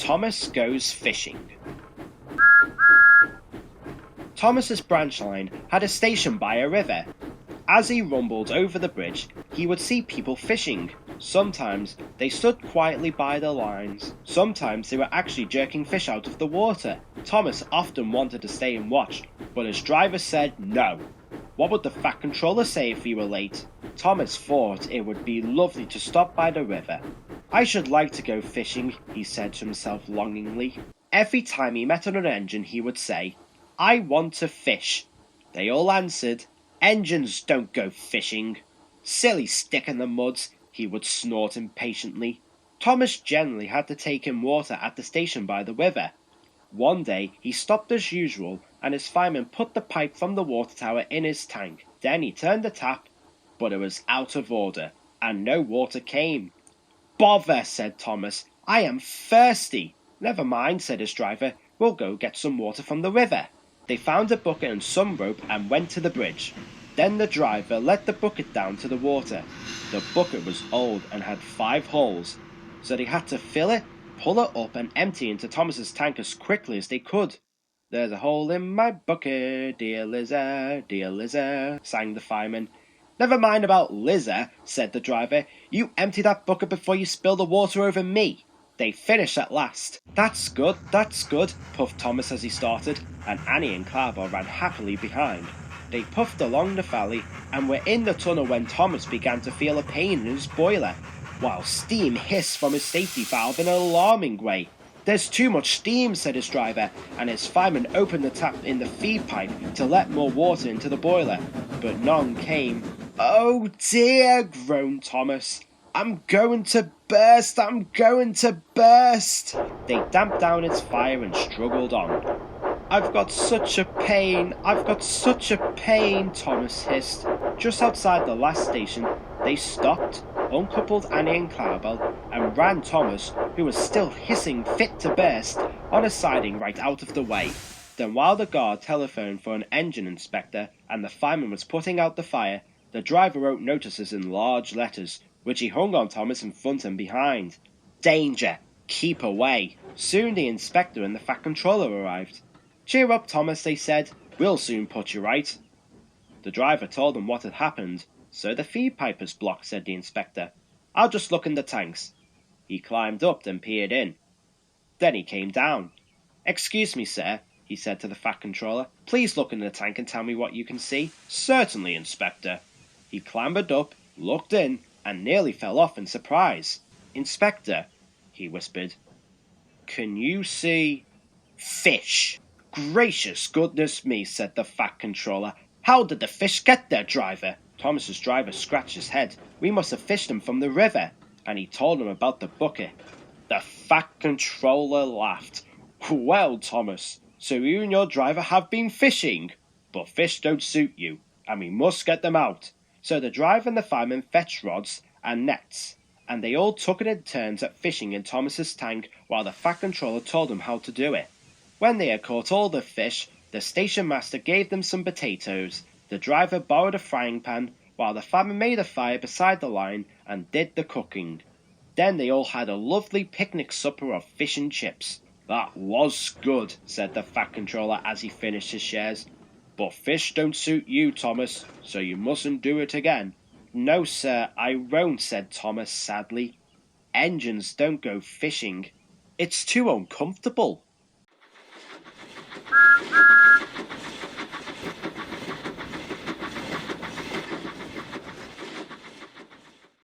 Thomas Goes Fishing. Thomas's branch line had a station by a river. As he rumbled over the bridge, he would see people fishing. Sometimes they stood quietly by the lines. Sometimes they were actually jerking fish out of the water. Thomas often wanted to stay and watch, but his driver said no. What would the Fat Controller say if he were late? Thomas thought it would be lovely to stop by the river. I should like to go fishing, he said to himself longingly. Every time he met an engine, he would say, I want to fish. They all answered, Engines don't go fishing. Silly stick in the muds, he would snort impatiently. Thomas generally had to take in water at the station by the river. One day he stopped as usual, and his fireman put the pipe from the water tower in his tank. Then he turned the tap, but it was out of order, and no water came. Bother, said Thomas, I am thirsty. Never mind, said his driver, we'll go get some water from the river. They found a bucket and some rope and went to the bridge. Then the driver let the bucket down to the water. The bucket was old and had 5 holes, so they had to fill it, pull it up and empty into Thomas's tank as quickly as they could. There's a hole in my bucket, dear Liza, sang the fireman. Never mind about Liza, said the driver. You empty that bucket before you spill the water over me. They finished at last. That's good, puffed Thomas as he started, and Annie and Clara ran happily behind. They puffed along the valley and were in the tunnel when Thomas began to feel a pain in his boiler, while steam hissed from his safety valve in an alarming way. There's too much steam, said his driver, and his fireman opened the tap in the feed pipe to let more water into the boiler, but none came. Oh dear, groaned Thomas. I'm going to burst. They damped down its fire and struggled on. I've got such a pain, Thomas hissed. Just outside the last station, they stopped, uncoupled Annie and Clarabelle, and ran Thomas, who was still hissing fit to burst, on a siding right out of the way. Then while the guard telephoned for an engine inspector and the fireman was putting out the fire, the driver wrote notices in large letters, which he hung on Thomas in front and behind. Danger! Keep away! Soon the inspector and the Fat Controller arrived. Cheer up, Thomas, they said. We'll soon put you right. The driver told them what had happened. So the feed pipe is blocked, said the inspector. I'll just look in the tanks. He climbed up and peered in. Then he came down. Excuse me, sir, he said to the Fat Controller. Please look in the tank and tell me what you can see. Certainly, Inspector. He clambered up, looked in, and nearly fell off in surprise. Inspector, he whispered, can you see fish? Gracious goodness me, said the Fat Controller. How did the fish get there, driver? Thomas's driver scratched his head. We must have fished them from the river. And he told him about the bucket. The Fat Controller laughed. Well, Thomas, so you and your driver have been fishing. But fish don't suit you, and we must get them out. So the driver and the fireman fetched rods and nets, and they all took it in turns at fishing in Thomas's tank while the Fat Controller told them how to do it. When they had caught all the fish, the station master gave them some potatoes, the driver borrowed a frying pan, while the fireman made a fire beside the line and did the cooking. Then they all had a lovely picnic supper of fish and chips. That was good, said the Fat Controller as he finished his shares. But fish don't suit you, Thomas, so you mustn't do it again. No, sir, I won't, said Thomas sadly. Engines don't go fishing. It's too uncomfortable.